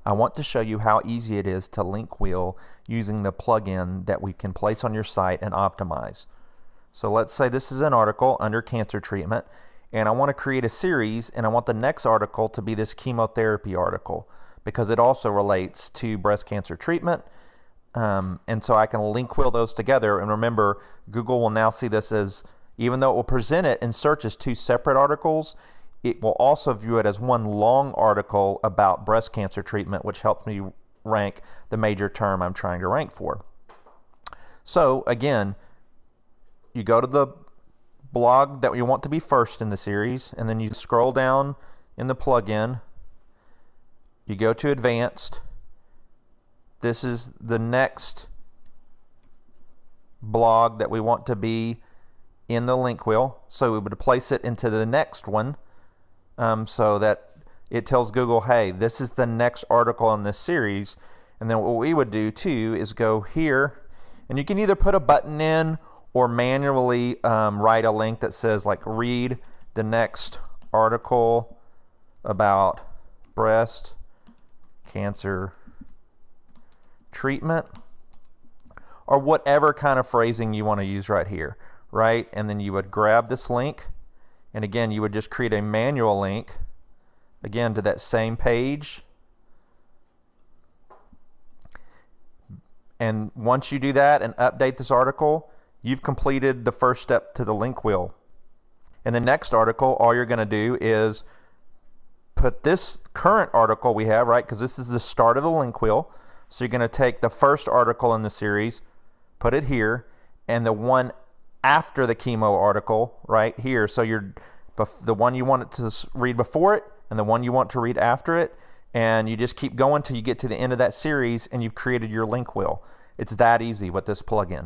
I want to show you how easy it is to link wheel using the plugin that we can place on your site and optimize. So let's say this is an article under cancer treatment, and I want to create a series, and I want the next article to be this chemotherapy article because it also relates to breast cancer treatment. And so I can link wheel those together. And remember, Google will now see this as, even though it will present it in search as two separate articles, it will also view it as one long article about breast cancer treatment, which helps me rank the major term I'm trying to rank for. So again, you go to the blog that you want to be first in the series, and then you scroll down in the plugin, you go to advanced. This is the next blog that we want to be in the link wheel, so we would place it into the next one, so that it tells Google, hey, this is the next article in this series. And then what we would do too is go here, and you can either put a button in or manually write a link that says, like, read the next article about breast cancer treatment, or whatever kind of phrasing you want to use right here, right? And then you would grab this link, and again, you would just create a manual link, again, to that same page. And once you do that and update this article, you've completed the first step to the link wheel. In the next article, all you're going to do is put this current article we have, right, because this is the start of the link wheel. So you're going to take the first article in the series, put it here, and the one after the chemo article right here. So you're the one you want it to read before it and the one you want to read after it, and you just keep going till you get to the end of that series and you've created your link wheel. It's that easy with this plugin.